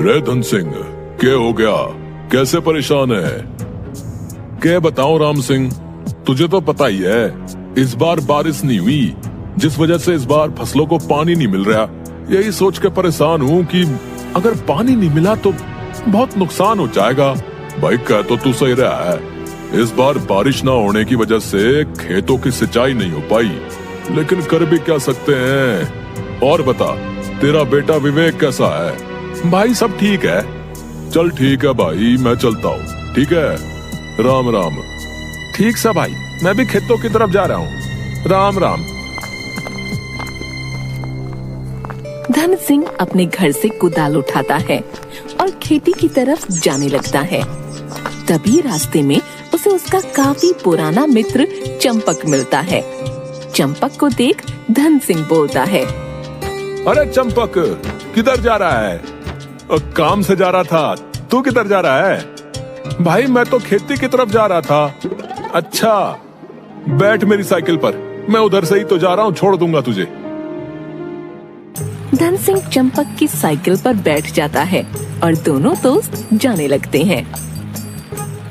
रे धन सिंह, क्या हो गया? कैसे परेशान है? क्या बताऊं राम सिंह, तुझे तो पता ही है इस बार बारिश नहीं हुई, जिस वजह से इस बार फसलों को पानी नहीं मिल रहा। यही सोच के परेशान हूँ कि अगर पानी नहीं मिला तो बहुत नुकसान हो जाएगा। भाई कह तो तू सही रहा है, इस बार बारिश ना होने की वजह से खेतों की सिंचाई नहीं हो पाई, लेकिन कर भी क्या सकते हैं। और बता, तेरा बेटा विवेक कैसा है? भाई सब ठीक है। चल ठीक है भाई, मैं चलता हूँ। ठीक है, राम राम। ठीक सा भाई, मैं भी खेतों की तरफ जा रहा हूँ। राम राम। धन सिंह अपने घर से कुदाल उठाता है और खेती की तरफ जाने लगता है। तभी रास्ते में उसे उसका काफी पुराना मित्र चंपक मिलता है। चंपक को देख धन सिंह बोलता है, अरे चंपक, किधर जा रहा है? काम से जा रहा था, तू किधर जा रहा है? भाई मैं तो खेती की तरफ जा रहा था। अच्छा, बैठ मेरी साइकिल पर, मैं उधर से ही तो जा रहा हूँ, छोड़ दूंगा तुझे। धन सिंह चंपक की साइकिल पर बैठ जाता है और दोनों दोस्त जाने लगते हैं।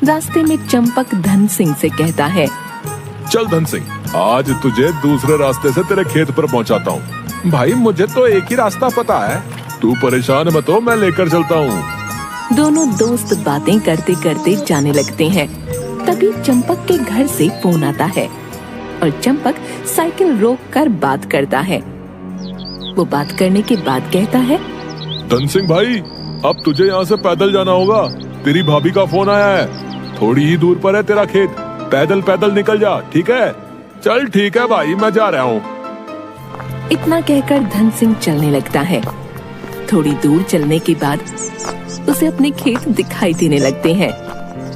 रास्ते में चंपक धन सिंह से कहता है, चल धन सिंह, आज तुझे दूसरे रास्ते से तेरे खेत पर पहुंचाता हूँ। भाई मुझे तो एक ही रास्ता पता है, तू परेशान मत हो, मैं लेकर चलता हूँ। दोनों दोस्त बातें करते करते जाने लगते हैं। तभी चंपक के घर से फोन आता है और चंपक साइकिल रोक कर बात करता है। वो बात करने के बाद कहता है, धन सिंह भाई, अब तुझे यहाँ से पैदल जाना होगा। तेरी भाभी का फोन आया है, थोड़ी ही दूर पर है तेरा खेत, पैदल पैदल निकल जा। ठीक है? चल ठीक है भाई, मैं जा रहा हूँ। इतना कहकर धन सिंह चलने लगता है। थोड़ी दूर चलने के बाद उसे अपने खेत दिखाई देने लगते हैं,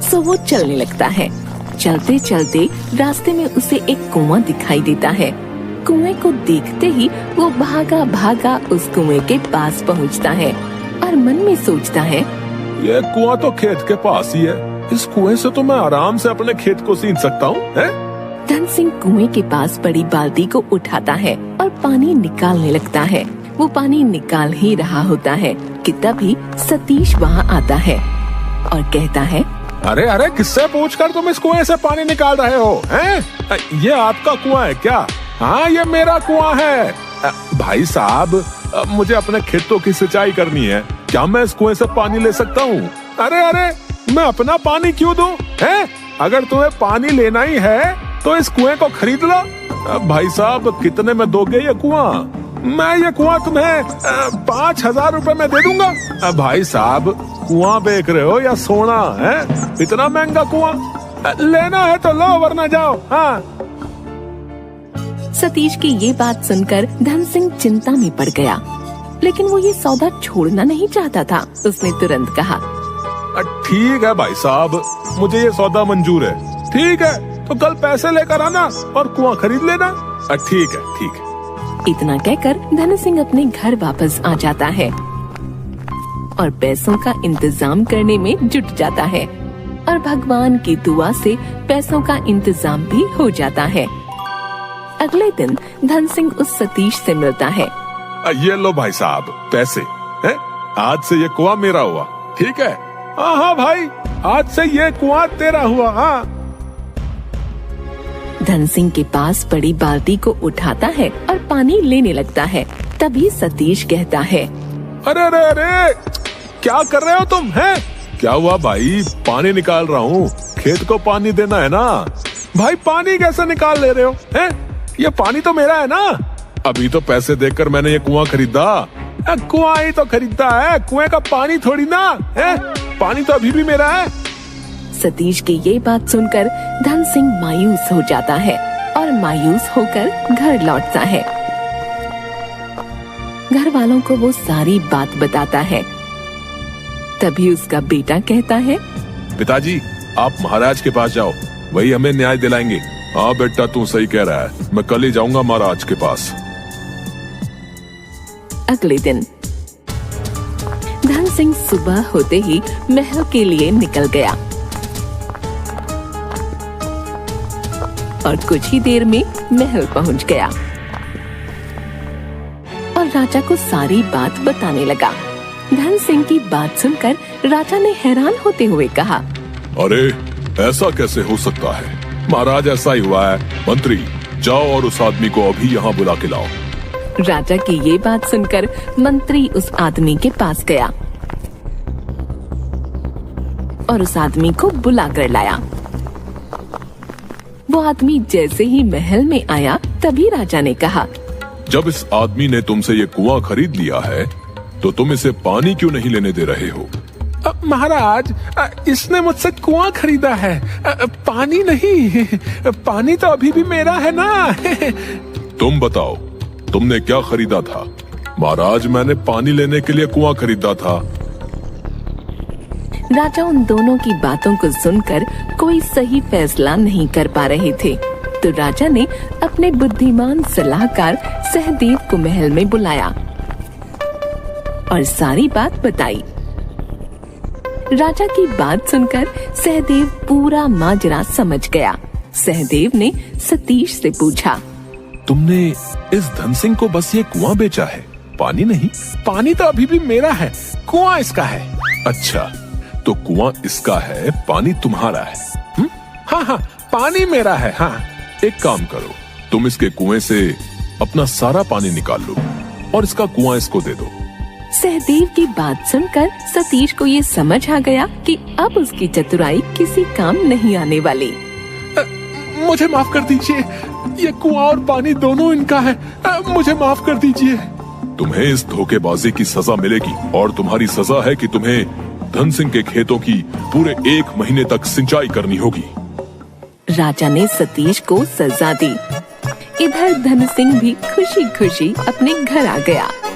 सो वो चलने लगता है। चलते चलते रास्ते में उसे एक कुआं दिखाई देता है। कुएं को देखते ही वो भागा भागा उस कुएं के पास पहुंचता है और मन में सोचता है, ये कुआं तो खेत के पास ही है, इस कुएं से तो मैं आराम से अपने खेत को सींच सकता हूँ। धन सिंह कुएं के पास पड़ी बाल्टी को उठाता है और पानी निकालने लगता है। वो पानी निकाल ही रहा होता है कि तभी सतीश वहाँ आता है और कहता है, अरे अरे, किससे पूछकर तुम इस कुएं से पानी निकाल रहे हो? हैं? ये आपका कुआं है क्या? हाँ, ये मेरा कुआं है। भाई साहब, मुझे अपने खेतों की सिंचाई करनी है, क्या मैं इस कुएं से पानी ले सकता हूँ? अरे अरे, मैं अपना पानी क्यों दूं? हैं? अगर तुम्हें पानी लेना ही है तो इस कुएं को खरीद लो। भाई साहब, कितने में दोगे ये कुआं? मैं ये कुआं तुम्हें 5,000 रुपए में दे दूंगा। भाई साहब, कुआं बेच रहे हो या सोना है? इतना महंगा कुआं? लेना है तो लो, वरना जाओ। हाँ। सतीश की ये बात सुनकर धन सिंह चिंता में पड़ गया, लेकिन वो ये सौदा छोड़ना नहीं चाहता था। उसने तुरंत कहा, ठीक है भाई साहब, मुझे ये सौदा मंजूर है। ठीक है, तो कल पैसे लेकर आना और कुआं खरीद लेना। ठीक है, ठीक है। इतना कहकर धन सिंह अपने घर वापस आ जाता है और पैसों का इंतजाम करने में जुट जाता है और भगवान की दुआ से पैसों का इंतजाम भी हो जाता है। अगले दिन धन सिंह उस सतीश से मिलता है। ये लो भाई साहब, पैसे हैं? आज से ये कुआं मेरा हुआ। ठीक है? हाँ हाँ भाई, आज से ये कुआं तेरा हुआ। हाँ। धन सिंह के पास पड़ी बाल्टी को उठाता है और पानी लेने लगता है। तभी सतीश कहता है, अरे अरे अरे, क्या कर रहे हो तुम? हैं? क्या हुआ भाई? पानी निकाल रहा हूँ, खेत को पानी देना है ना। भाई पानी कैसे निकाल ले रहे हो? हैं? ये पानी तो मेरा है ना। अभी तो पैसे देकर मैंने ये कुआं खरीदा। कुआं ही तो खरीदा है, कुएं का पानी थोड़ी ना है। पानी तो अभी भी मेरा है। सतीश की ये बात सुनकर धन सिंह मायूस हो जाता है और मायूस होकर घर लौटता है। घर वालों को वो सारी बात बताता है। तभी उसका बेटा कहता है, पिताजी, आप महाराज के पास जाओ, वही हमें न्याय दिलाएंगे। हाँ बेटा, तू सही कह रहा है, मैं कल ही जाऊंगा महाराज के पास। अगले दिन धन सिंह सुबह होते ही महल के लिए निकल गया और कुछ ही देर में महल पहुंच गया और राजा को सारी बात बताने लगा। धन सिंह की बात सुनकर राजा ने हैरान होते हुए कहा, अरे ऐसा कैसे हो सकता है? महाराज ऐसा ही हुआ है। मंत्री जाओ और उस आदमी को अभी यहाँ बुला के लाओ। राजा की ये बात सुनकर मंत्री उस आदमी के पास गया और उस आदमी को बुला कर लाया। वो आदमी जैसे ही महल में आया तभी राजा ने कहा, जब इस आदमी ने तुमसे ये कुआं खरीद लिया है तो तुम इसे पानी क्यों नहीं लेने दे रहे हो? महाराज, इसने मुझसे कुआं खरीदा है, पानी नहीं। पानी तो अभी भी मेरा है ना। तुम बताओ, तुमने क्या खरीदा था? महाराज, मैंने पानी लेने के लिए कुआं खरीदा था। राजा उन दोनों की बातों को सुनकर कोई सही फैसला नहीं कर पा रहे थे, तो राजा ने अपने बुद्धिमान सलाहकार सहदेव को महल में बुलाया और सारी बात बताई। राजा की बात सुनकर सहदेव पूरा माजरा समझ गया। सहदेव ने सतीश से पूछा, तुमने इस धन सिंह को बस ये कुआं बेचा है, पानी नहीं? पानी तो अभी भी मेरा है, कुआं इसका है। अच्छा, तो कुआं इसका है, पानी तुम्हारा है? हाँ हाँ, पानी मेरा है। हाँ, एक काम करो, तुम इसके कुएं से अपना सारा पानी निकाल लो और इसका कुआं इसको दे दो। सहदेव की बात सुनकर सतीश को ये समझ आ गया कि अब उसकी चतुराई किसी काम नहीं आने वाली। मुझे माफ कर दीजिए, ये कुआं और पानी दोनों इनका है। मुझे माफ कर दीजिए। तुम्हें इस धोखेबाजी की सजा मिलेगी और तुम्हारी सजा है कि तुम्हें धन सिंह के खेतों की पूरे 1 महीने तक सिंचाई करनी होगी। राजा ने सतीश को सजा दी। इधर धन सिंह भी खुशी खुशी अपने घर आ गया।